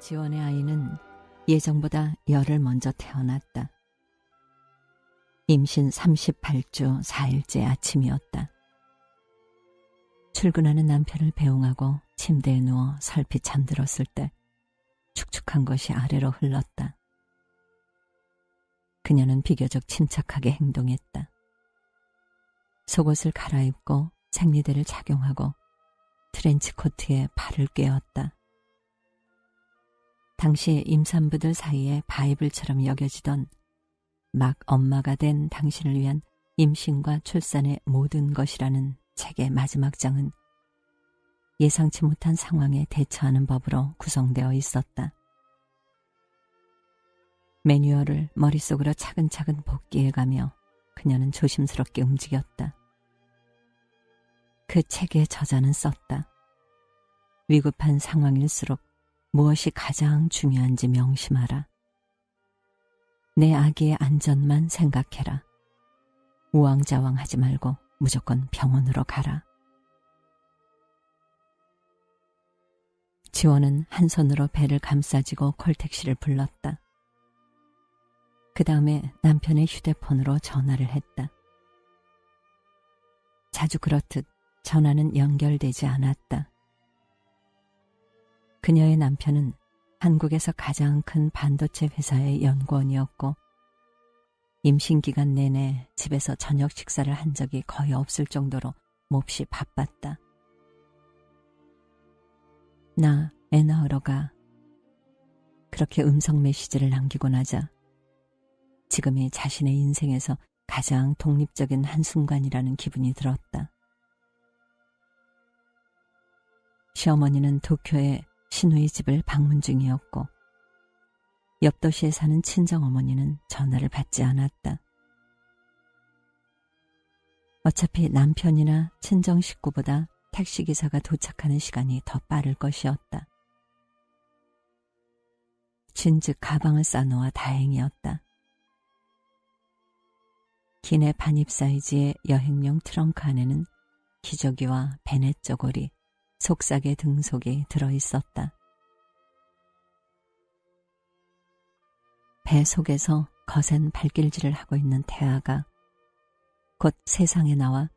지원의 아이는 예정보다 열흘 먼저 태어났다. 임신 38주 4일째 아침이었다. 출근하는 남편을 배웅하고 침대에 누워 설핏 잠들었을 때 축축한 것이 아래로 흘렀다. 그녀는 비교적 침착하게 행동했다. 속옷을 갈아입고 생리대를 착용하고 트렌치코트에 발을 꿰었다. 당시 임산부들 사이에 바이블처럼 여겨지던 막 엄마가 된 당신을 위한 임신과 출산의 모든 것이라는 책의 마지막 장은 예상치 못한 상황에 대처하는 법으로 구성되어 있었다. 매뉴얼을 머릿속으로 차근차근 복기해가며 그녀는 조심스럽게 움직였다. 그 책의 저자는 썼다. 위급한 상황일수록 무엇이 가장 중요한지 명심하라. 내 아기의 안전만 생각해라. 우왕좌왕하지 말고 무조건 병원으로 가라. 지원은 한 손으로 배를 감싸쥐고 콜택시를 불렀다. 그 다음에 남편의 휴대폰으로 전화를 했다. 자주 그렇듯 전화는 연결되지 않았다. 그녀의 남편은 한국에서 가장 큰 반도체 회사의 연구원이었고 임신 기간 내내 집에서 저녁 식사를 한 적이 거의 없을 정도로 몹시 바빴다. 나 애 낳으러 가. 그렇게 음성 메시지를 남기고 나자 지금이 자신의 인생에서 가장 독립적인 한순간이라는 기분이 들었다. 시어머니는 도쿄의 시누이 집을 방문 중이었고 옆 도시에 사는 친정어머니는 전화를 받지 않았다. 어차피 남편이나 친정 식구보다 택시기사가 도착하는 시간이 더 빠를 것이었다. 진즉 가방을 싸놓아 다행이었다. 기내 반입 사이즈의 여행용 트렁크 안에는 기저귀와 베넷 저고리, 속삭의 등속이 들어있었다. 배 속에서 거센 발길질을 하고 있는 태아가 곧 세상에 나와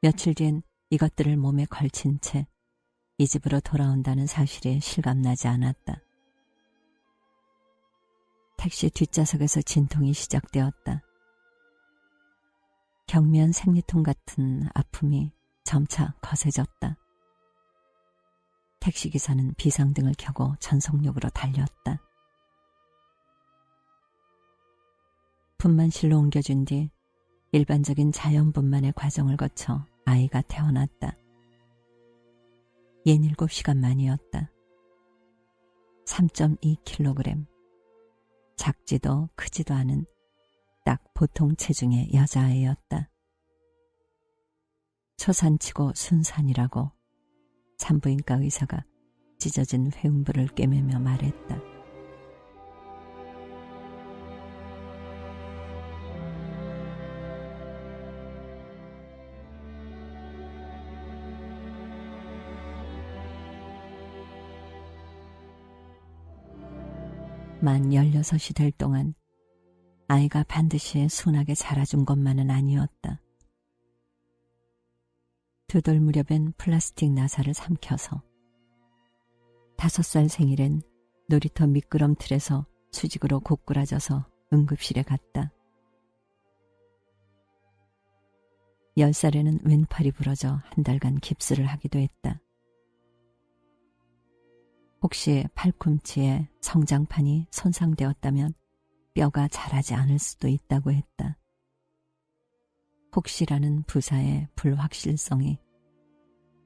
며칠 뒤엔 이것들을 몸에 걸친 채 이 집으로 돌아온다는 사실이 실감나지 않았다. 택시 뒷좌석에서 진통이 시작되었다. 경미한 생리통 같은 아픔이 점차 거세졌다. 택시기사는 비상등을 켜고 전속력으로 달렸다. 분만실로 옮겨준 뒤 일반적인 자연분만의 과정을 거쳐 아이가 태어났다. 67시간 만이었다. 3.2kg. 작지도 크지도 않은 딱 보통 체중의 여자아이였다. 초산치고 순산이라고 산부인과 의사가 찢어진 회음부를 꿰매며 말했다. 만 16이 될 동안 아이가 반드시 순하게 자라준 것만은 아니었다. 2돌 무렵엔 플라스틱 나사를 삼켜서 5살 생일엔 놀이터 미끄럼틀에서 수직으로 고꾸라져서 응급실에 갔다. 10살에는 왼팔이 부러져 한 달간 깁스를 하기도 했다. 혹시 팔꿈치에 성장판이 손상되었다면 뼈가 자라지 않을 수도 있다고 했다. 혹시라는 부사의 불확실성이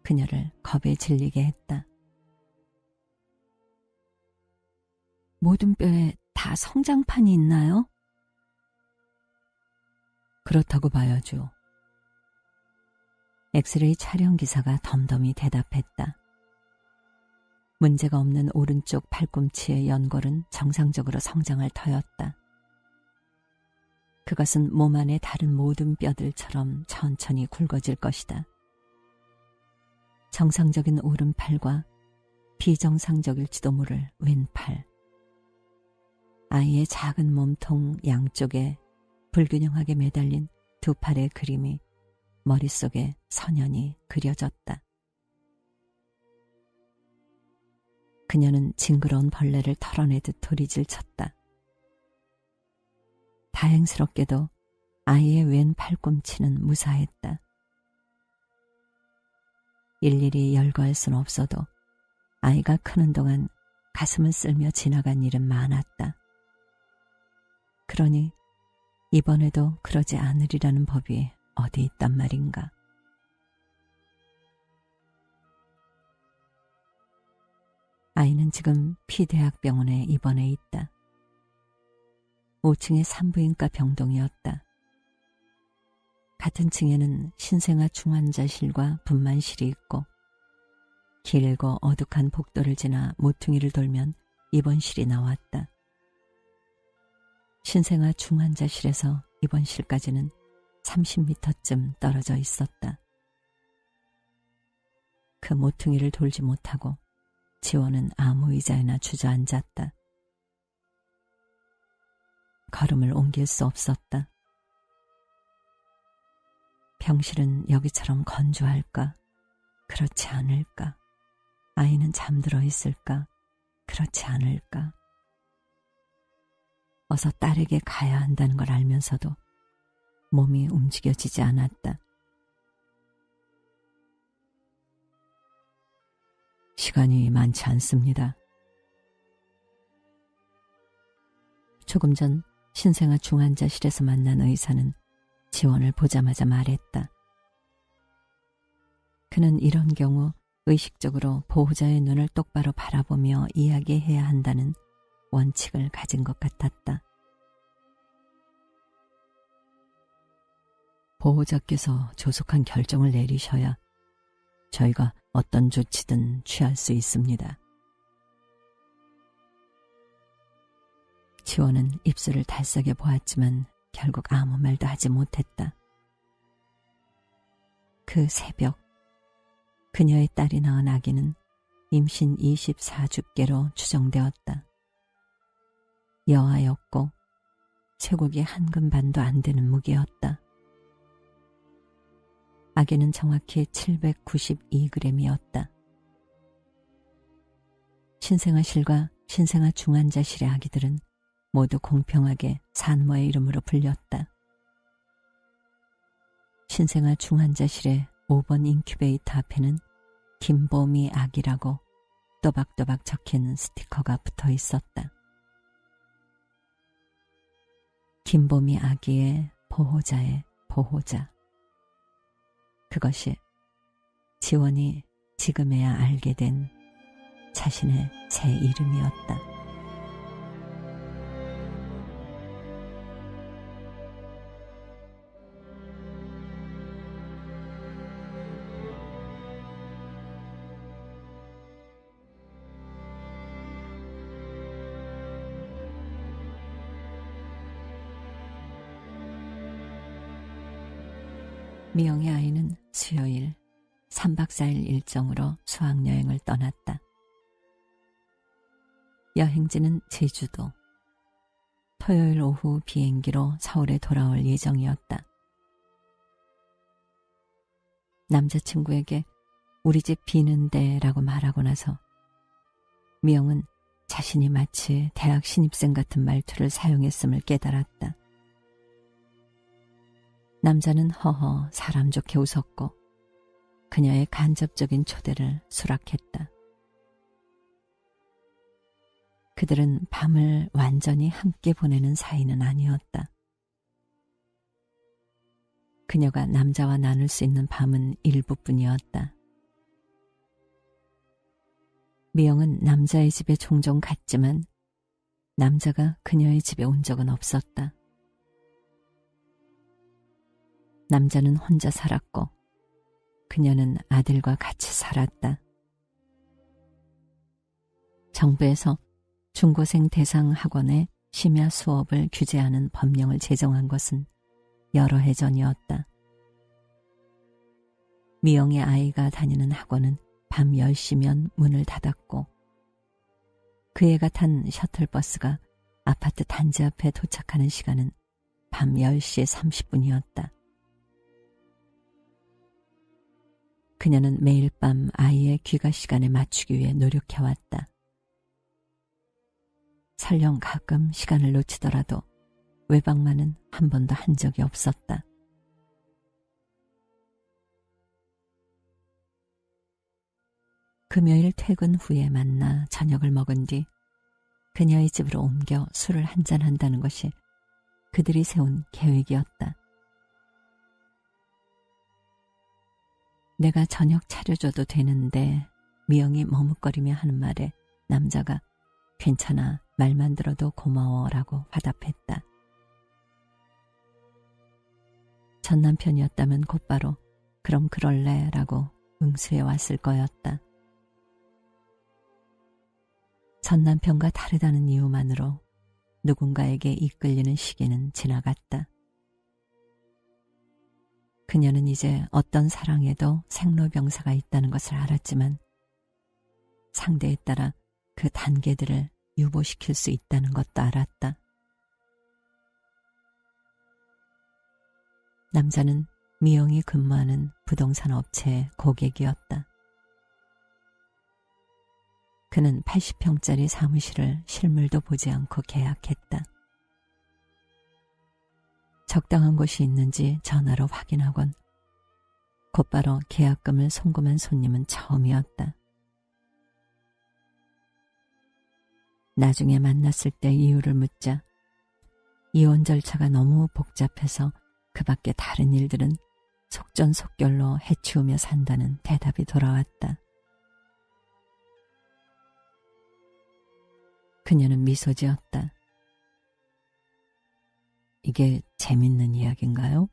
그녀를 겁에 질리게 했다. 모든 뼈에 다 성장판이 있나요? 그렇다고 봐야죠. 엑스레이 촬영 기사가 덤덤히 대답했다. 문제가 없는 오른쪽 팔꿈치의 연골은 정상적으로 성장할 터였다. 그것은 몸 안의 다른 모든 뼈들처럼 천천히 굵어질 것이다. 정상적인 오른팔과 비정상적일지도 모를 왼팔. 아이의 작은 몸통 양쪽에 불균형하게 매달린 두 팔의 그림이 머릿속에 선연히 그려졌다. 그녀는 징그러운 벌레를 털어내듯 도리질 쳤다. 다행스럽게도 아이의 왼 팔꿈치는 무사했다. 일일이 열거할 수는 없어도 아이가 크는 동안 가슴을 쓸며 지나간 일은 많았다. 그러니 이번에도 그러지 않으리라는 법이 어디 있단 말인가. 아이는 지금 피대학병원에 입원해 있다. 5층의 산부인과 병동이었다. 같은 층에는 신생아 중환자실과 분만실이 있고 길고 어둑한 복도를 지나 모퉁이를 돌면 입원실이 나왔다. 신생아 중환자실에서 입원실까지는 30m쯤 떨어져 있었다. 그 모퉁이를 돌지 못하고 지원은 아무 의자에나 주저앉았다. 걸음을 옮길 수 없었다. 병실은 여기처럼 건조할까? 그렇지 않을까? 아이는 잠들어 있을까? 그렇지 않을까? 어서 딸에게 가야 한다는 걸 알면서도 몸이 움직여지지 않았다. 시간이 많지 않습니다. 조금 전 신생아 중환자실에서 만난 의사는 지원을 보자마자 말했다. 그는 이런 경우 의식적으로 보호자의 눈을 똑바로 바라보며 이야기해야 한다는 원칙을 가진 것 같았다. 보호자께서 조속한 결정을 내리셔야 저희가 어떤 조치든 취할 수 있습니다. 지원은 입술을 달싹해 보았지만 결국 아무 말도 하지 못했다. 그 새벽 그녀의 딸이 낳은 아기는 임신 24주께로 추정되었다. 여아였고 쇠고기 한 근반도 안 되는 무게였다. 아기는 정확히 792g이었다. 신생아실과 신생아 중환자실의 아기들은 모두 공평하게 산모의 이름으로 불렸다. 신생아 중환자실의 5번 인큐베이터 앞에는 김보미 아기라고 또박또박 적힌 스티커가 붙어 있었다. 김보미 아기의 보호자의 보호자. 그것이 지원이 지금에야 알게 된 자신의 새 이름이었다. 미영의 아이는 수요일 3박 4일 일정으로 수학여행을 떠났다. 여행지는 제주도. 토요일 오후 비행기로 서울에 돌아올 예정이었다. 남자친구에게 우리 집 비는데 라고 말하고 나서 미영은 자신이 마치 대학 신입생 같은 말투를 사용했음을 깨달았다. 남자는 허허 사람 좋게 웃었고 그녀의 간접적인 초대를 수락했다. 그들은 밤을 완전히 함께 보내는 사이는 아니었다. 그녀가 남자와 나눌 수 있는 밤은 일부뿐이었다. 미영은 남자의 집에 종종 갔지만 남자가 그녀의 집에 온 적은 없었다. 남자는 혼자 살았고 그녀는 아들과 같이 살았다. 정부에서 중고생 대상 학원의 심야 수업을 규제하는 법령을 제정한 것은 여러 해 전이었다. 미영의 아이가 다니는 학원은 밤 10시면 문을 닫았고 그 애가 탄 셔틀버스가 아파트 단지 앞에 도착하는 시간은 밤 10시 30분이었다. 그녀는 매일 밤 아이의 귀가 시간에 맞추기 위해 노력해왔다. 설령 가끔 시간을 놓치더라도 외박만은 한 번도 한 적이 없었다. 금요일 퇴근 후에 만나 저녁을 먹은 뒤 그녀의 집으로 옮겨 술을 한잔한다는 것이 그들이 세운 계획이었다. 내가 저녁 차려줘도 되는데 미영이 머뭇거리며 하는 말에 남자가 괜찮아, 말만 들어도 고마워라고 화답했다. 전 남편이었다면 곧바로 그럼 그럴래라고 응수해 왔을 거였다. 전 남편과 다르다는 이유만으로 누군가에게 이끌리는 시기는 지나갔다. 그녀는 이제 어떤 사랑에도 생로병사가 있다는 것을 알았지만 상대에 따라 그 단계들을 유보시킬 수 있다는 것도 알았다. 남자는 미영이 근무하는 부동산 업체의 고객이었다. 그는 80평짜리 사무실을 실물도 보지 않고 계약했다. 적당한 곳이 있는지 전화로 확인하곤 곧바로 계약금을 송금한 손님은 처음이었다. 나중에 만났을 때 이유를 묻자 이혼 절차가 너무 복잡해서 그 밖에 다른 일들은 속전속결로 해치우며 산다는 대답이 돌아왔다. 그녀는 미소 지었다. 이게 재밌는 이야기인가요?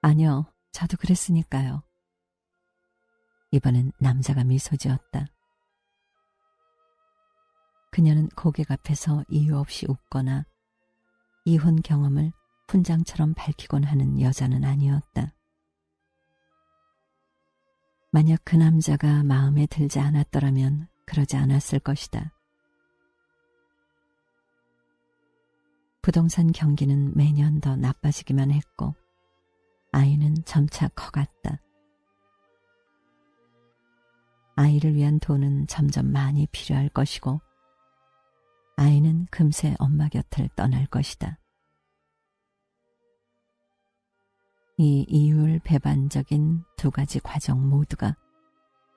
아니요, 저도 그랬으니까요. 이번엔 남자가 미소 지었다. 그녀는 고객 앞에서 이유 없이 웃거나 이혼 경험을 훈장처럼 밝히곤 하는 여자는 아니었다. 만약 그 남자가 마음에 들지 않았더라면 그러지 않았을 것이다. 부동산 경기는 매년 더 나빠지기만 했고 아이는 점차 커갔다. 아이를 위한 돈은 점점 많이 필요할 것이고 아이는 금세 엄마 곁을 떠날 것이다. 이 이율배반적인 두 가지 과정 모두가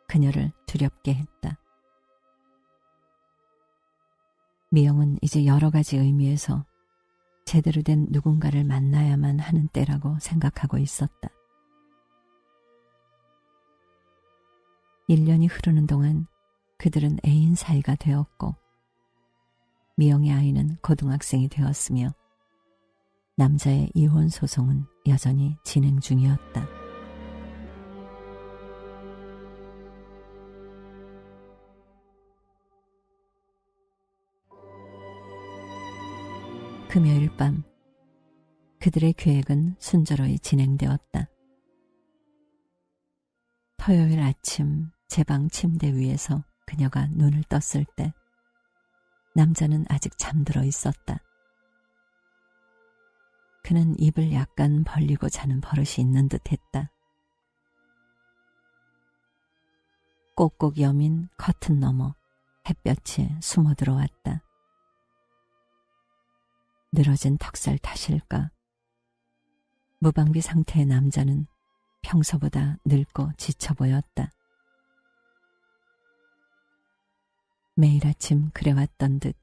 그녀를 두렵게 했다. 미영은 이제 여러 가지 의미에서 제대로 된 누군가를 만나야만 하는 때라고 생각하고 있었다. 1년이 흐르는 동안 그들은 애인 사이가 되었고 미영의 아이는 고등학생이 되었으며 남자의 이혼 소송은 여전히 진행 중이었다. 금요일 밤 그들의 계획은 순조로이 진행되었다. 토요일 아침 제 방 침대 위에서 그녀가 눈을 떴을 때 남자는 아직 잠들어 있었다. 그는 입을 약간 벌리고 자는 버릇이 있는 듯 했다. 꼭꼭 여민 커튼 너머 햇볕이 숨어 들어왔다. 늘어진 턱살 탓일까? 무방비 상태의 남자는 평소보다 늙고 지쳐 보였다. 매일 아침 그래왔던 듯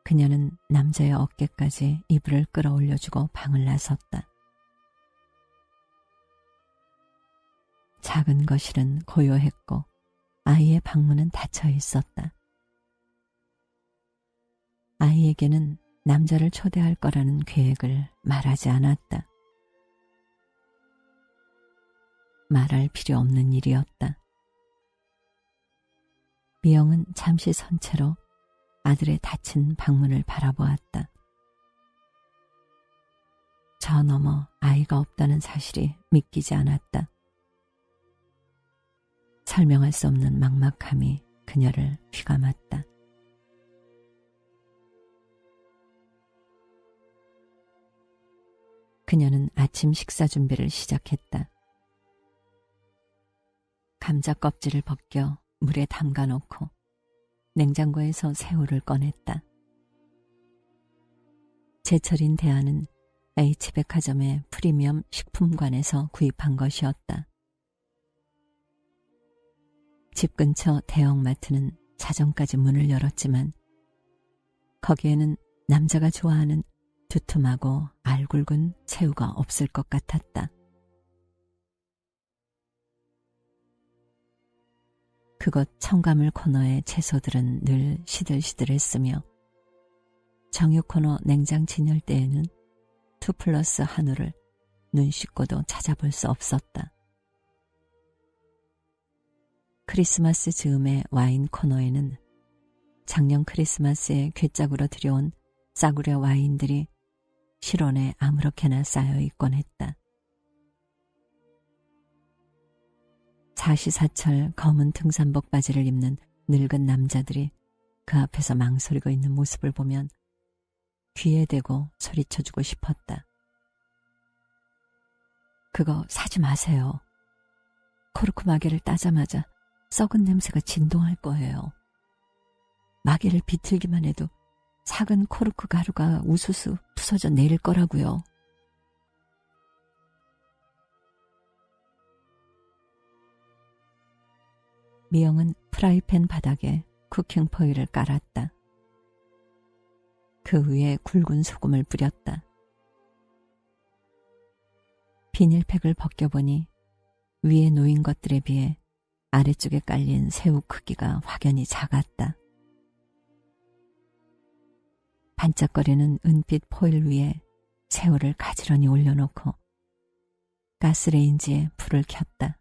그녀는 남자의 어깨까지 이불을 끌어올려주고 방을 나섰다. 작은 거실은 고요했고 아이의 방문은 닫혀 있었다. 아이에게는 남자를 초대할 거라는 계획을 말하지 않았다. 말할 필요 없는 일이었다. 미영은 잠시 선 채로 아들의 닫힌 방문을 바라보았다. 저 너머 아이가 없다는 사실이 믿기지 않았다. 설명할 수 없는 막막함이 그녀를 휘감았다. 그녀는 아침 식사 준비를 시작했다. 감자 껍질을 벗겨 물에 담가 놓고 냉장고에서 새우를 꺼냈다. 제철인 대하는 H백화점의 프리미엄 식품관에서 구입한 것이었다. 집 근처 대형마트는 자정까지 문을 열었지만 거기에는 남자가 좋아하는 두툼하고 알 굵은 새우가 없을 것 같았다. 그곳 청가물 코너의 채소들은 늘 시들시들했으며 정육 코너 냉장 진열대에는 2플러스 한우를 눈 씻고도 찾아볼 수 없었다. 크리스마스 즈음의 와인 코너에는 작년 크리스마스에 괴짝으로 들여온 싸구려 와인들이 실온에 아무렇게나 쌓여 있곤 했다. 사시사철 검은 등산복 바지를 입는 늙은 남자들이 그 앞에서 망설이고 있는 모습을 보면 귀에 대고 소리쳐주고 싶었다. 그거 사지 마세요. 코르크 마개를 따자마자 썩은 냄새가 진동할 거예요. 마개를 비틀기만 해도 작은 코르크 가루가 우수수 부서져 내릴 거라고요. 미영은 프라이팬 바닥에 쿠킹 포일을 깔았다. 그 위에 굵은 소금을 뿌렸다. 비닐팩을 벗겨보니 위에 놓인 것들에 비해 아래쪽에 깔린 새우 크기가 확연히 작았다. 반짝거리는 은빛 포일 위에 새우를 가지런히 올려놓고 가스레인지에 불을 켰다.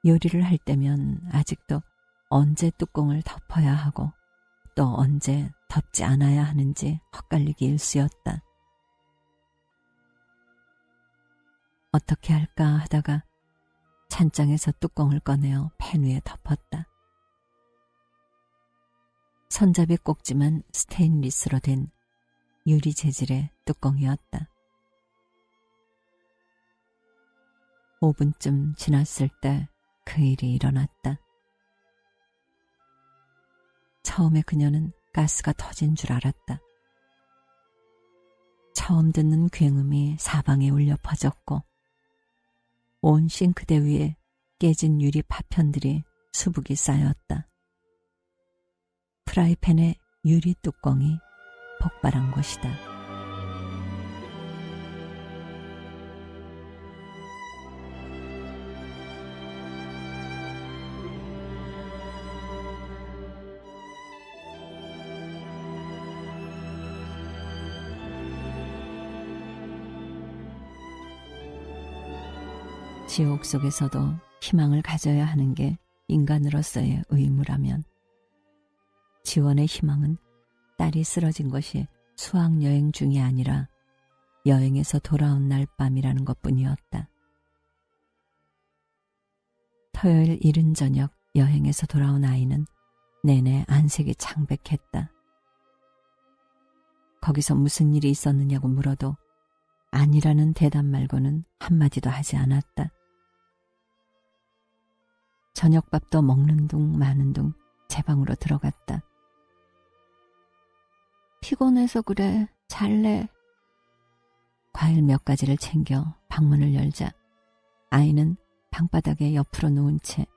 요리를 할 때면 아직도 언제 뚜껑을 덮어야 하고 또 언제 덮지 않아야 하는지 헛갈리기 일쑤였다. 어떻게 할까 하다가 찬장에서 뚜껑을 꺼내어 팬 위에 덮었다. 손잡이 꼭지만 스테인리스로 된 유리 재질의 뚜껑이었다. 5분쯤 지났을 때 그 일이 일어났다. 처음에 그녀는 가스가 터진 줄 알았다. 처음 듣는 굉음이 사방에 울려 퍼졌고 온 싱크대 위에 깨진 유리 파편들이 수북이 쌓였다. 프라이팬의 유리 뚜껑이 폭발한 것이다. 지옥 속에서도 희망을 가져야 하는 게 인간으로서의 의무라면 지원의 희망은 딸이 쓰러진 것이 수학여행 중이 아니라 여행에서 돌아온 날 밤이라는 것뿐이었다. 토요일 이른 저녁 여행에서 돌아온 아이는 내내 안색이 창백했다. 거기서 무슨 일이 있었느냐고 물어도 아니라는 대답 말고는 한마디도 하지 않았다. 저녁밥도 먹는 둥 마는 둥 제 방으로 들어갔다. 피곤해서 그래. 잘래. 과일 몇 가지를 챙겨 방문을 열자 아이는 방바닥에 옆으로 누운 채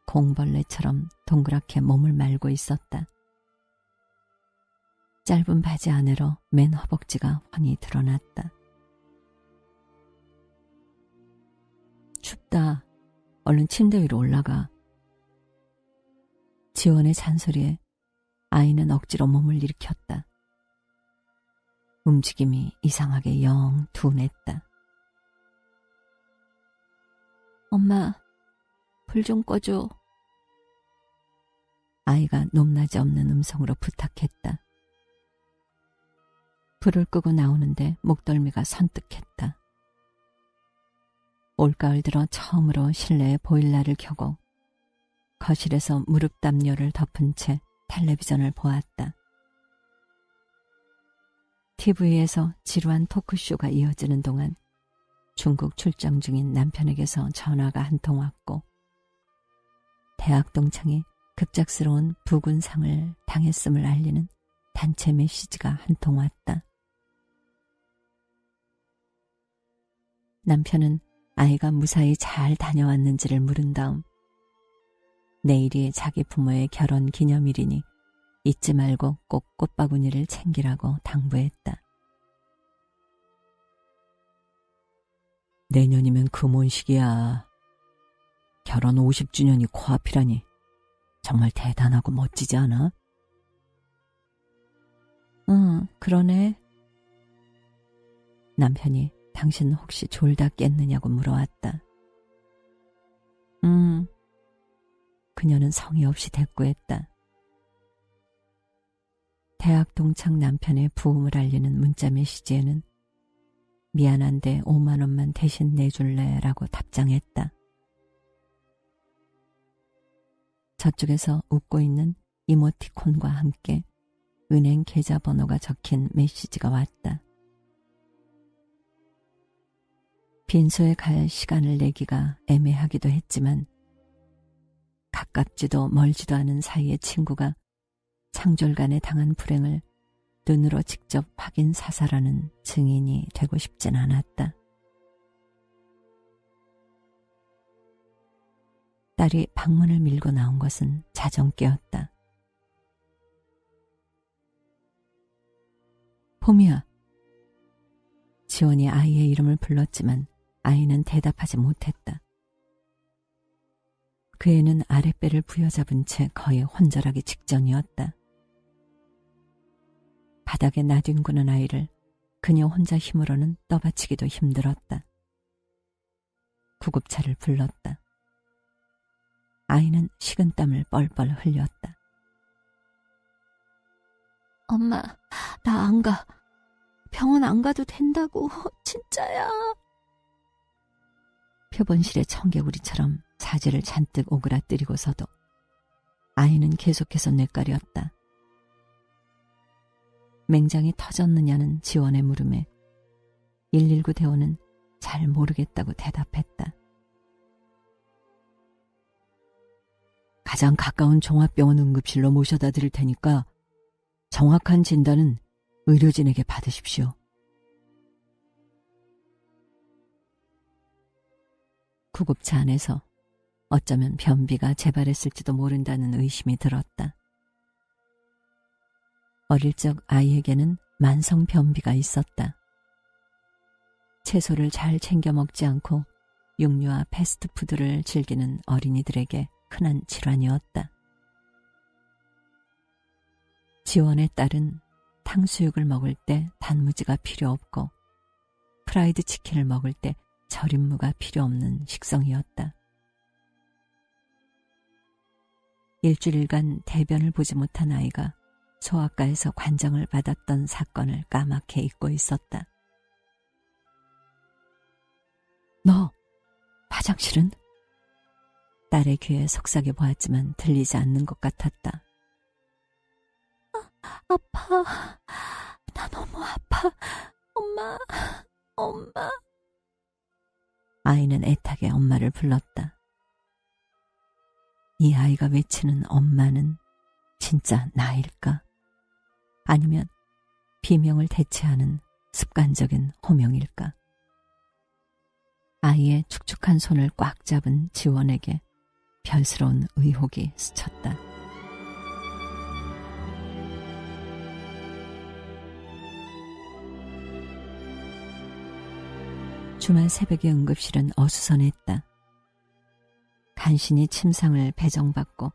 공벌레처럼 동그랗게 몸을 말고 있었다. 짧은 바지 아래로 맨 허벅지가 훤히 드러났다. 춥다. 얼른 침대 위로 올라가. 지원의 잔소리에 아이는 억지로 몸을 일으켰다. 움직임이 이상하게 영 둔했다. 엄마, 불 좀 꺼줘. 아이가 높낮이 없는 음성으로 부탁했다. 불을 끄고 나오는데 목덜미가 선뜩했다. 올가을 들어 처음으로 실내에 보일러를 켜고 거실에서 무릎 담요를 덮은 채 텔레비전을 보았다. TV에서 지루한 토크쇼가 이어지는 동안 중국 출장 중인 남편에게서 전화가 한 통 왔고 대학 동창이 급작스러운 부군상을 당했음을 알리는 단체 메시지가 한 통 왔다. 남편은 아이가 무사히 잘 다녀왔는지를 물은 다음 내일이 자기 부모의 결혼 기념일이니 잊지 말고 꼭 꽃바구니를 챙기라고 당부했다. 내년이면 금혼식이야. 결혼 50주년이 코앞이라니 정말 대단하고 멋지지 않아? 응, 그러네. 남편이 당신 혹시 졸다 깼느냐고 물어왔다. 그녀는 성의 없이 대꾸했다. 대학 동창 남편의 부음을 알리는 문자 메시지에는 미안한데 5만 원만 대신 내줄래? 라고 답장했다. 저쪽에서 웃고 있는 이모티콘과 함께 은행 계좌번호가 적힌 메시지가 왔다. 빈소에 갈 시간을 내기가 애매하기도 했지만 가깝지도 멀지도 않은 사이의 친구가 창졸간에 당한 불행을 눈으로 직접 확인 사살하는 증인이 되고 싶진 않았다. 딸이 방문을 밀고 나온 것은 자정깨였다. 봄이야. 지원이 아이의 이름을 불렀지만 아이는 대답하지 못했다. 그 애는 아랫배를 부여잡은 채 거의 혼절하기 직전이었다. 바닥에 나뒹구는 아이를 그녀 혼자 힘으로는 떠받치기도 힘들었다. 구급차를 불렀다. 아이는 식은땀을 뻘뻘 흘렸다. 엄마, 나 안 가. 병원 안 가도 된다고. 진짜야. 표본실의 청개구리처럼 사지를 잔뜩 오그라뜨리고서도 아이는 계속해서 뇌까렸다. 맹장이 터졌느냐는 지원의 물음에 119 대원은 잘 모르겠다고 대답했다. 가장 가까운 종합병원 응급실로 모셔다 드릴 테니까 정확한 진단은 의료진에게 받으십시오. 구급차 안에서 어쩌면 변비가 재발했을지도 모른다는 의심이 들었다. 어릴 적 아이에게는 만성 변비가 있었다. 채소를 잘 챙겨 먹지 않고 육류와 패스트푸드를 즐기는 어린이들에게 흔한 질환이었다. 지원의 딸은 탕수육을 먹을 때 단무지가 필요 없고 프라이드 치킨을 먹을 때 절임무가 필요 없는 식성이었다. 일주일간 대변을 보지 못한 아이가 소아과에서 관장을 받았던 사건을 까맣게 잊고 있었다. 너, 화장실은? 딸의 귀에 속삭여 보았지만 들리지 않는 것 같았다. 아파. 나 너무 아파. 엄마, 엄마. 아이는 애타게 엄마를 불렀다. 이 아이가 외치는 엄마는 진짜 나일까? 아니면 비명을 대체하는 습관적인 호명일까? 아이의 축축한 손을 꽉 잡은 지원에게 별스러운 의혹이 스쳤다. 주말 새벽의 응급실은 어수선했다. 간신히 침상을 배정받고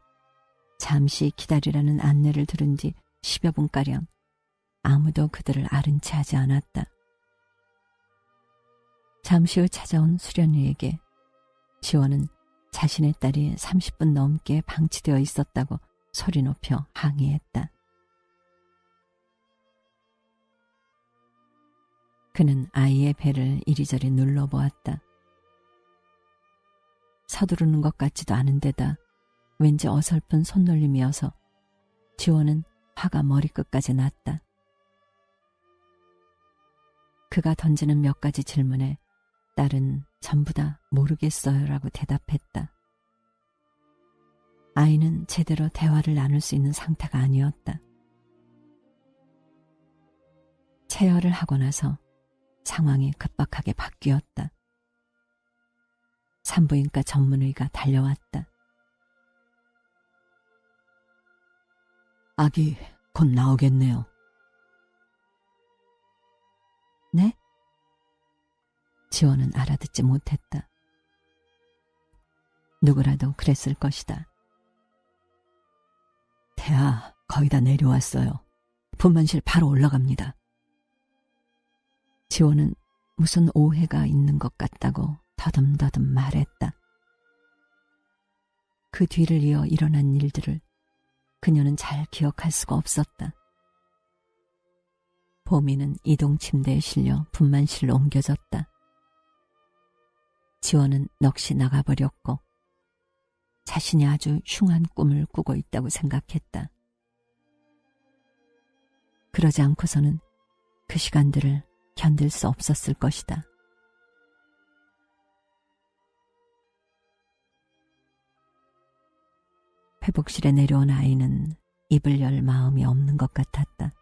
잠시 기다리라는 안내를 들은 뒤 10여 분가량 아무도 그들을 아른 채 하지 않았다. 잠시 후 찾아온 수련이에게 지원은 자신의 딸이 30분 넘게 방치되어 있었다고 소리 높여 항의했다. 그는 아이의 배를 이리저리 눌러보았다. 서두르는 것 같지도 않은 데다 왠지 어설픈 손놀림이어서 지원은 화가 머리끝까지 났다. 그가 던지는 몇 가지 질문에 딸은 전부 다 모르겠어요라고 대답했다. 아이는 제대로 대화를 나눌 수 있는 상태가 아니었다. 체열을 하고 나서 상황이 급박하게 바뀌었다. 산부인과 전문의가 달려왔다. 아기 곧 나오겠네요. 네? 지원은 알아듣지 못했다. 누구라도 그랬을 것이다. 태아, 거의 다 내려왔어요. 분만실 바로 올라갑니다. 지원은 무슨 오해가 있는 것 같다고 더듬더듬 말했다. 그 뒤를 이어 일어난 일들을 그녀는 잘 기억할 수가 없었다. 보미는 이동 침대에 실려 분만실로 옮겨졌다. 지원은 넋이 나가버렸고 자신이 아주 흉한 꿈을 꾸고 있다고 생각했다. 그러지 않고서는 그 시간들을 견딜 수 없었을 것이다. 회복실에 내려온 아이는 입을 열 마음이 없는 것 같았다.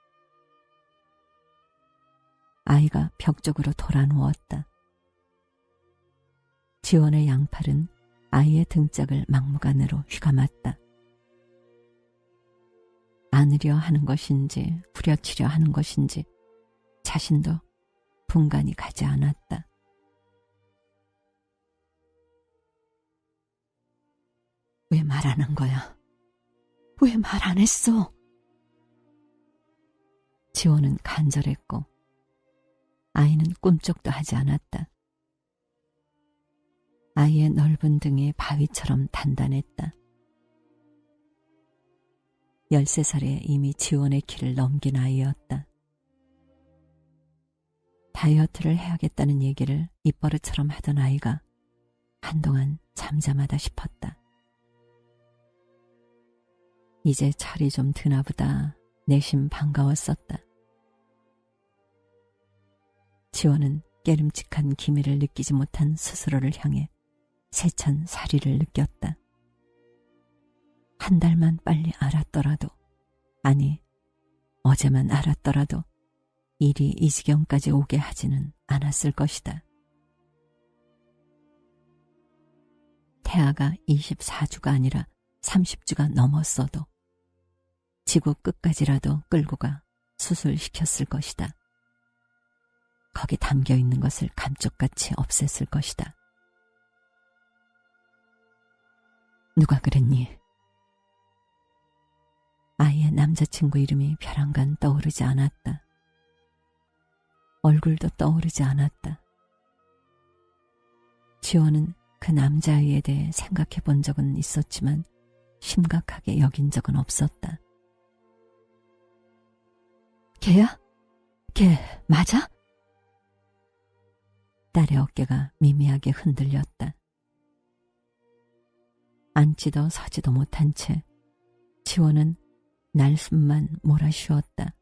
아이가 벽 쪽으로 돌아 누웠다. 지원의 양팔은 아이의 등짝을 막무가내로 휘감았다. 안으려 하는 것인지 후려치려 하는 것인지 자신도 분간이 가지 않았다. 왜 말 안 한 거야? 왜 말 안 했어? 지원은 간절했고 아이는 꿈쩍도 하지 않았다. 아이의 넓은 등이 바위처럼 단단했다. 13살에 이미 지원의 키를 넘긴 아이였다. 다이어트를 해야겠다는 얘기를 입버릇처럼 하던 아이가 한동안 잠잠하다 싶었다. 이제 철이 좀 드나 보다 내심 반가웠었다. 지원은 깨름직한 기미를 느끼지 못한 스스로를 향해 세찬 사리를 느꼈다. 한 달만 빨리 알았더라도, 아니 어제만 알았더라도 일이 이 지경까지 오게 하지는 않았을 것이다. 태아가 24주가 아니라 30주가 넘었어도 지구 끝까지라도 끌고 가 수술시켰을 것이다. 거기 담겨있는 것을 감쪽같이 없앴을 것이다. 누가 그랬니? 아이의 남자친구 이름이 벼랑간 떠오르지 않았다. 얼굴도 떠오르지 않았다. 지원은 그 남자아이에 대해 생각해 본 적은 있었지만 심각하게 여긴 적은 없었다. 걔야? 걔 맞아? 딸의 어깨가 미미하게 흔들렸다. 앉지도 서지도 못한 채 지원은 날숨만 몰아쉬었다.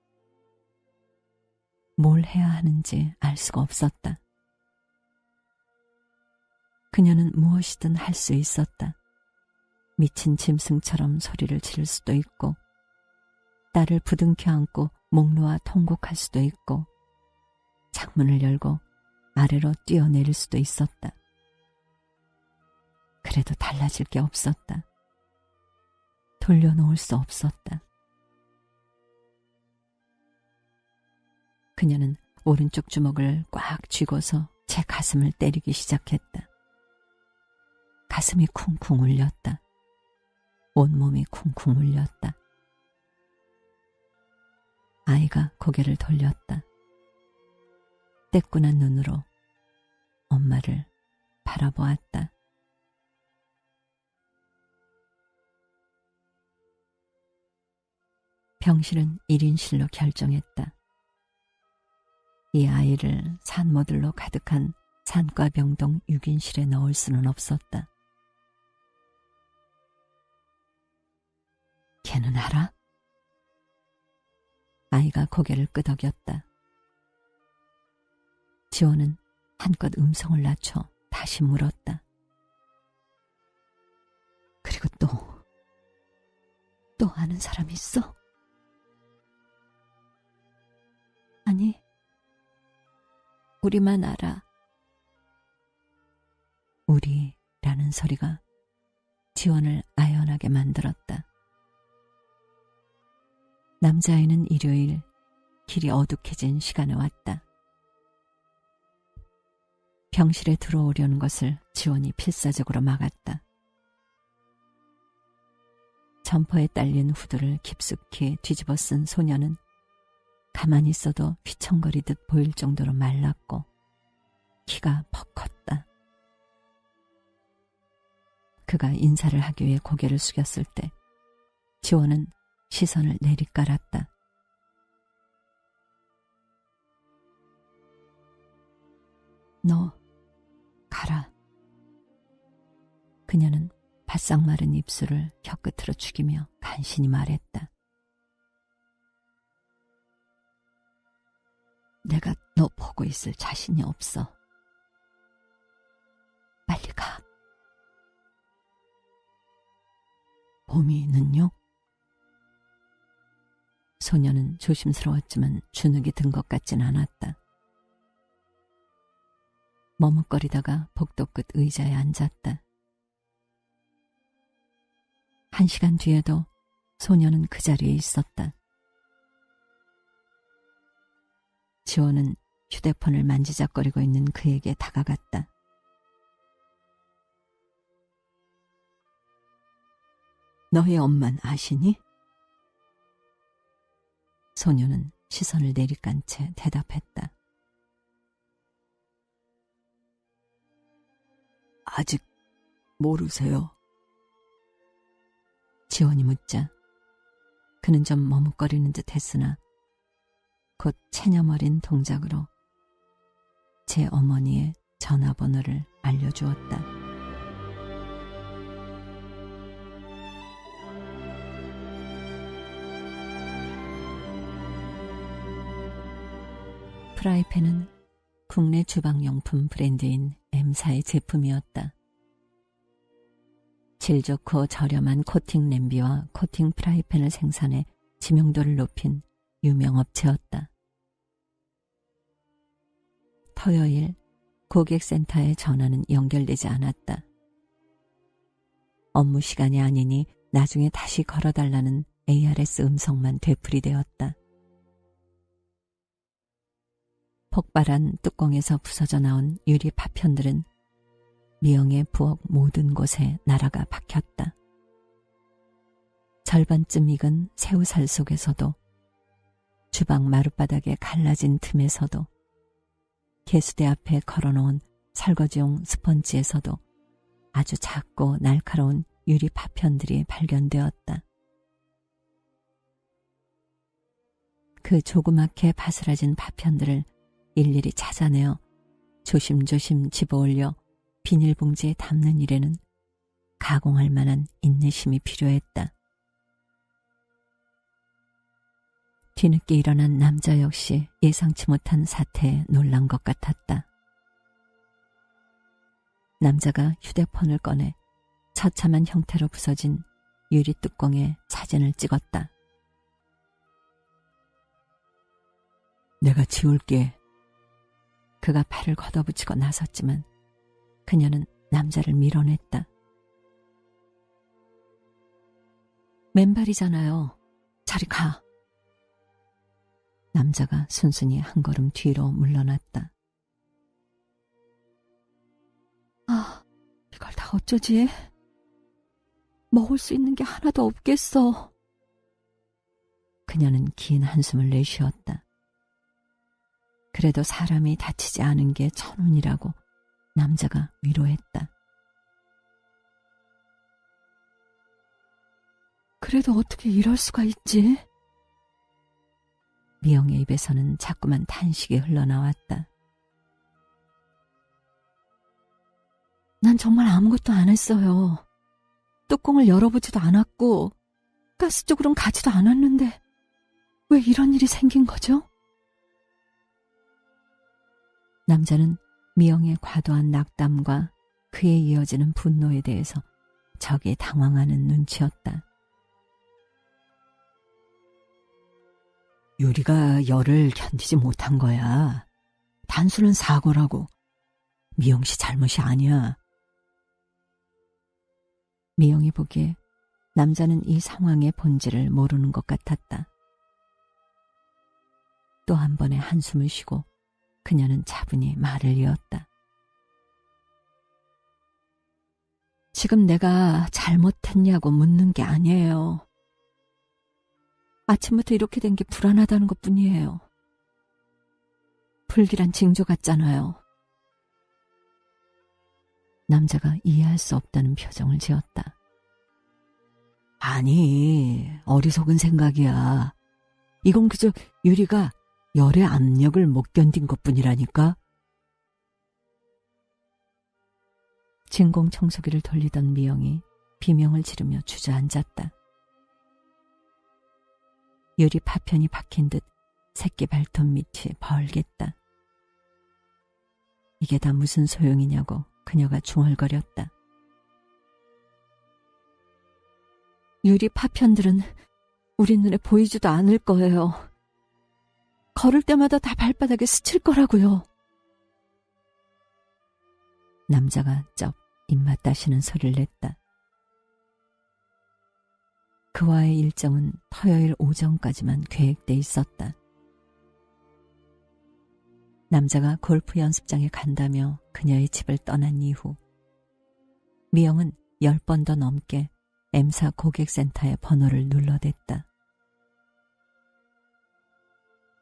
뭘 해야 하는지 알 수가 없었다. 그녀는 무엇이든 할 수 있었다. 미친 짐승처럼 소리를 지를 수도 있고, 딸을 부둥켜 안고 목 놓아 통곡할 수도 있고, 창문을 열고 아래로 뛰어내릴 수도 있었다. 그래도 달라질 게 없었다. 돌려놓을 수 없었다. 그녀는 오른쪽 주먹을 꽉 쥐고서 제 가슴을 때리기 시작했다. 가슴이 쿵쿵 울렸다. 온몸이 쿵쿵 울렸다. 아이가 고개를 돌렸다. 떼꾸난 눈으로 엄마를 바라보았다. 병실은 1인실로 결정했다. 이 아이를 산모들로 가득한 산과병동 6인실에 넣을 수는 없었다. 걔는 알아? 아이가 고개를 끄덕였다. 지원은 한껏 음성을 낮춰 다시 물었다. 그리고 또 아는 사람 있어? 아니, 우리만 알아. 우리라는 소리가 지원을 아연하게 만들었다. 남자아이는 일요일 길이 어둑해진 시간에 왔다. 병실에 들어오려는 것을 지원이 필사적으로 막았다. 점퍼에 딸린 후드를 깊숙이 뒤집어 쓴 소녀는 가만히 있어도 휘청거리듯 보일 정도로 말랐고 키가 퍽 컸다. 그가 인사를 하기 위해 고개를 숙였을 때 지원은 시선을 내리깔았다. 너 가라. 그녀는 바싹 마른 입술을 혀끝으로 죽이며 간신히 말했다. 내가 너 보고 있을 자신이 없어. 빨리 가. 봄이는요? 소녀는 조심스러웠지만 주눅이 든 것 같진 않았다. 머뭇거리다가 복도 끝 의자에 앉았다. 1시간 뒤에도 소녀는 그 자리에 있었다. 지원은 휴대폰을 만지작거리고 있는 그에게 다가갔다. 너의 엄만 아시니? 소녀는 시선을 내리깐 채 대답했다. 아직 모르세요? 지원이 묻자 그는 좀 머뭇거리는 듯 했으나 곧 체념어린 동작으로 제 어머니의 전화번호를 알려주었다. 프라이팬은 국내 주방용품 브랜드인 M사의 제품이었다. 질 좋고 저렴한 코팅 냄비와 코팅 프라이팬을 생산해知名도를 높인 유명 업체였다. 토요일 고객센터에 전화는 연결되지 않았다. 업무 시간이 아니니 나중에 다시 걸어달라는 ARS 음성만 되풀이되었다. 폭발한 뚜껑에서 부서져 나온 유리 파편들은 미영의 부엌 모든 곳에 나라가 박혔다. 절반쯤 익은 새우살 속에서도, 주방 마룻바닥에 갈라진 틈에서도, 개수대 앞에 걸어놓은 설거지용 스펀지에서도 아주 작고 날카로운 유리 파편들이 발견되었다. 그 조그맣게 바스라진 파편들을 일일이 찾아내어 조심조심 집어올려 비닐봉지에 담는 일에는 가공할 만한 인내심이 필요했다. 뒤늦게 일어난 남자 역시 예상치 못한 사태에 놀란 것 같았다. 남자가 휴대폰을 꺼내 처참한 형태로 부서진 유리 뚜껑에 사진을 찍었다. 내가 지울게. 그가 팔을 걷어붙이고 나섰지만 그녀는 남자를 밀어냈다. 맨발이잖아요. 저리 가. 남자가 순순히 한 걸음 뒤로 물러났다. 아, 이걸 다 어쩌지? 먹을 수 있는 게 하나도 없겠어. 그녀는 긴 한숨을 내쉬었다. 그래도 사람이 다치지 않은 게 천운이라고 남자가 위로했다. 그래도 어떻게 이럴 수가 있지? 미영의 입에서는 자꾸만 탄식이 흘러나왔다. 난 정말 아무것도 안 했어요. 뚜껑을 열어보지도 않았고 가스 쪽으론 가지도 않았는데 왜 이런 일이 생긴 거죠? 남자는 미영의 과도한 낙담과 그에 이어지는 분노에 대해서 적이 당황하는 눈치였다. 유리가 열을 견디지 못한 거야. 단순한 사고라고. 미영 씨 잘못이 아니야. 미영이 보기에 남자는 이 상황의 본질을 모르는 것 같았다. 또 한 번의 한숨을 쉬고 그녀는 차분히 말을 이었다. 지금 내가 잘못했냐고 묻는 게 아니에요. 아침부터 이렇게 된 게 불안하다는 것뿐이에요. 불길한 징조 같잖아요. 남자가 이해할 수 없다는 표정을 지었다. 아니, 어리석은 생각이야. 이건 그저 유리가 열의 압력을 못 견딘 것뿐이라니까. 진공 청소기를 돌리던 미영이 비명을 지르며 주저앉았다. 유리 파편이 박힌 듯 새끼 발톱 밑이 벌겠다. 이게 다 무슨 소용이냐고 그녀가 중얼거렸다. 유리 파편들은 우리 눈에 보이지도 않을 거예요. 걸을 때마다 다 발바닥에 스칠 거라고요. 남자가 쩍 입맛 다시는 소리를 냈다. 그와의 일정은 토요일 오전까지만 계획돼 있었다. 남자가 골프 연습장에 간다며 그녀의 집을 떠난 이후 미영은 10번 더 넘게 M사 고객센터의 번호를 눌러댔다.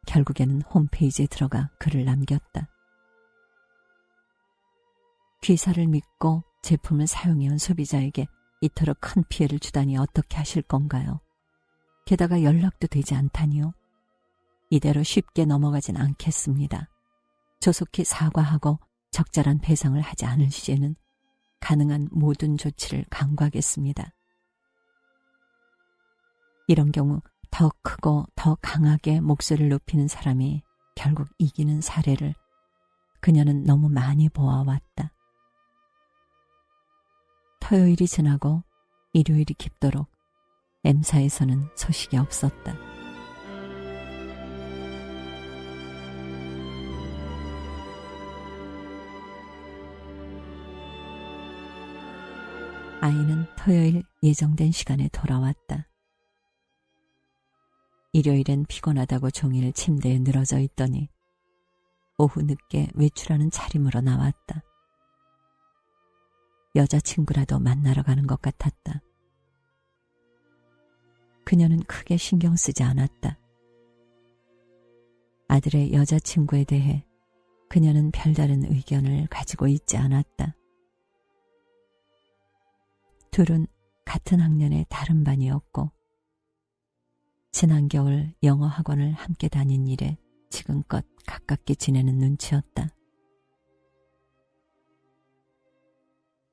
결국에는 홈페이지에 들어가 글을 남겼다. 귀사를 믿고 제품을 사용해온 소비자에게 이토록 큰 피해를 주다니 어떻게 하실 건가요? 게다가 연락도 되지 않다니요. 이대로 쉽게 넘어가진 않겠습니다. 조속히 사과하고 적절한 배상을 하지 않을 시에는 가능한 모든 조치를 강구하겠습니다. 이런 경우 더 크고 더 강하게 목소리를 높이는 사람이 결국 이기는 사례를 그녀는 너무 많이 보아왔다. 토요일이 지나고 일요일이 깊도록 M사에서는 소식이 없었다. 아이는 토요일 예정된 시간에 돌아왔다. 일요일엔 피곤하다고 종일 침대에 늘어져 있더니 오후 늦게 외출하는 차림으로 나왔다. 여자친구라도 만나러 가는 것 같았다. 그녀는 크게 신경 쓰지 않았다. 아들의 여자친구에 대해 그녀는 별다른 의견을 가지고 있지 않았다. 둘은 같은 학년의 다른 반이었고 지난 겨울 영어 학원을 함께 다닌 일에 지금껏 가깝게 지내는 눈치였다.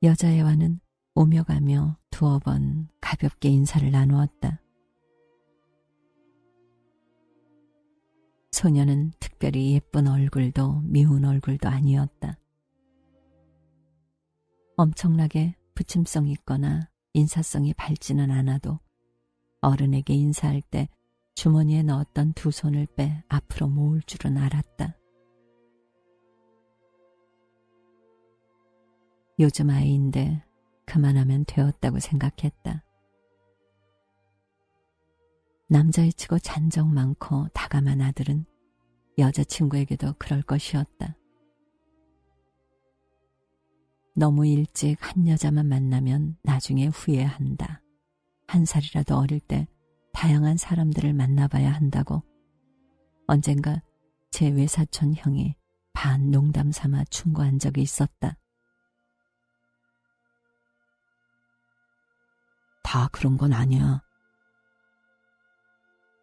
여자애와는 오며 가며 두어 번 가볍게 인사를 나누었다. 소녀는 특별히 예쁜 얼굴도 미운 얼굴도 아니었다. 엄청나게 부침성 있거나 인사성이 밝지는 않아도 어른에게 인사할 때 주머니에 넣었던 두 손을 빼 앞으로 모을 줄은 알았다. 요즘 아이인데 그만하면 되었다고 생각했다. 남자애치고 잔정 많고 다감한 아들은 여자친구에게도 그럴 것이었다. 너무 일찍 한 여자만 만나면 나중에 후회한다. 한 살이라도 어릴 때 다양한 사람들을 만나봐야 한다고 언젠가 제 외사촌 형이 반 농담 삼아 충고한 적이 있었다. 다 그런 건 아니야.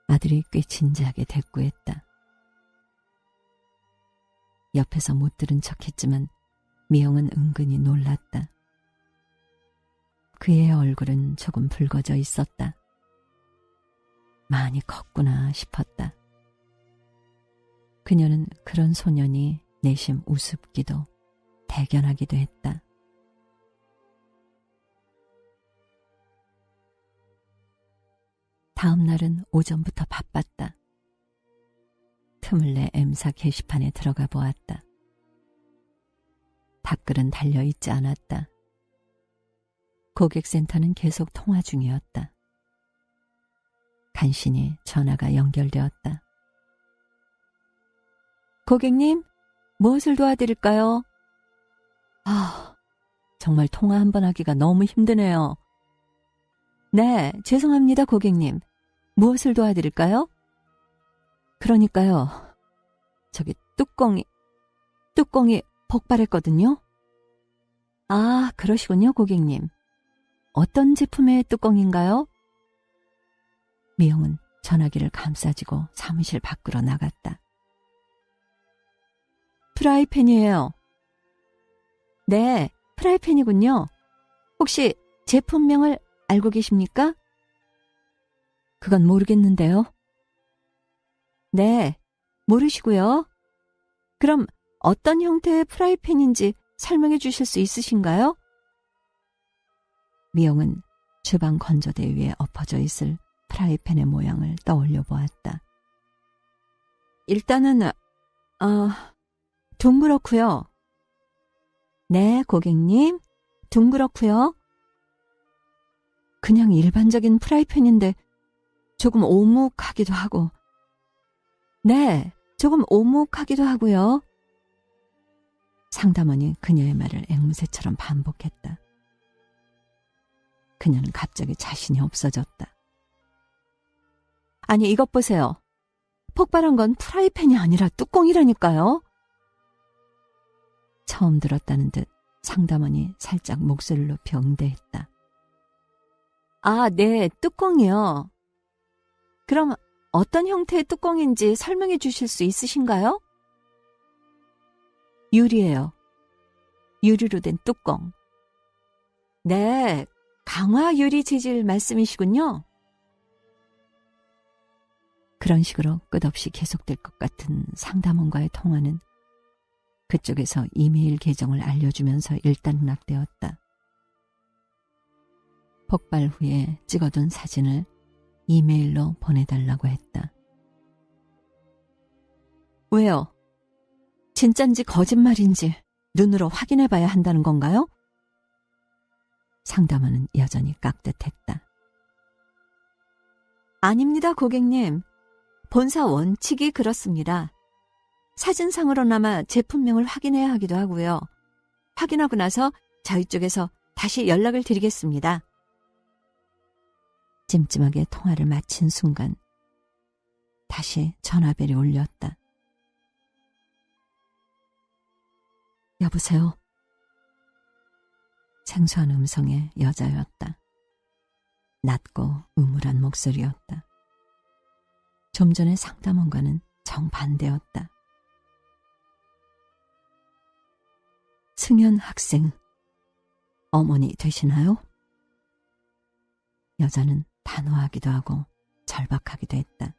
아들이 꽤 진지하게 대꾸했다. 옆에서 못 들은 척했지만 미영은 은근히 놀랐다. 그의 얼굴은 조금 붉어져 있었다. 많이 컸구나 싶었다. 그녀는 그런 소년이 내심 우습기도 대견하기도 했다. 다음 날은 오전부터 바빴다. 틈을 내 M사 게시판에 들어가 보았다. 답글은 달려있지 않았다. 고객센터는 계속 통화 중이었다. 간신히 전화가 연결되었다. 고객님, 무엇을 도와드릴까요? 정말 통화 한 번 하기가 너무 힘드네요. 네, 죄송합니다, 고객님. 무엇을 도와드릴까요? 그러니까요. 저기 뚜껑이 폭발했거든요. 아, 그러시군요, 고객님. 어떤 제품의 뚜껑인가요? 미영은 전화기를 감싸지고 사무실 밖으로 나갔다. 프라이팬이에요. 네, 프라이팬이군요. 혹시 제품명을 알고 계십니까? 그건 모르겠는데요. 네, 모르시고요. 그럼 어떤 형태의 프라이팬인지 설명해 주실 수 있으신가요? 미영은 주방 건조대 위에 엎어져 있을 프라이팬의 모양을 떠올려 보았다. 일단은 둥그렇고요. 네, 고객님, 둥그렇고요. 그냥 일반적인 프라이팬인데 조금 오묵하기도 하고. 네, 조금 오묵하기도 하고요. 상담원이 그녀의 말을 앵무새처럼 반복했다. 그녀는 갑자기 자신이 없어졌다. 아니, 이것 보세요. 폭발한 건 프라이팬이 아니라 뚜껑이라니까요. 처음 들었다는 듯 상담원이 살짝 목소리를 높여 응대했다. 아, 네, 뚜껑이요. 그럼 어떤 형태의 뚜껑인지 설명해 주실 수 있으신가요? 유리예요. 유리로 된 뚜껑. 네, 강화 유리 재질 말씀이시군요. 그런 식으로 끝없이 계속될 것 같은 상담원과의 통화는 그쪽에서 이메일 계정을 알려주면서 일단락되었다. 폭발 후에 찍어둔 사진을 이메일로 보내달라고 했다. 왜요? 진짠지 거짓말인지 눈으로 확인해봐야 한다는 건가요? 상담원은 여전히 깍듯했다. 아닙니다, 고객님. 본사 원칙이 그렇습니다. 사진상으로나마 제품명을 확인해야 하기도 하고요. 확인하고 나서 저희 쪽에서 다시 연락을 드리겠습니다. 찜찜하게 통화를 마친 순간 다시 전화벨이 울렸다. 여보세요? 생소한 음성의 여자였다. 낮고 음울한 목소리였다. 좀 전에 상담원과는 정반대였다. 승현 학생, 어머니 되시나요? 여자는 단호하기도 하고 절박하기도 했다.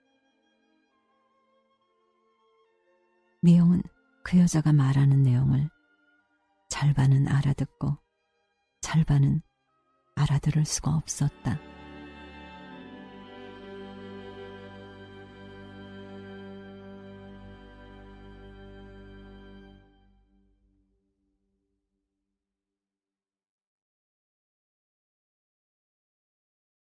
미영은 그 여자가 말하는 내용을 절반은 알아듣고 절반은 알아들을 수가 없었다.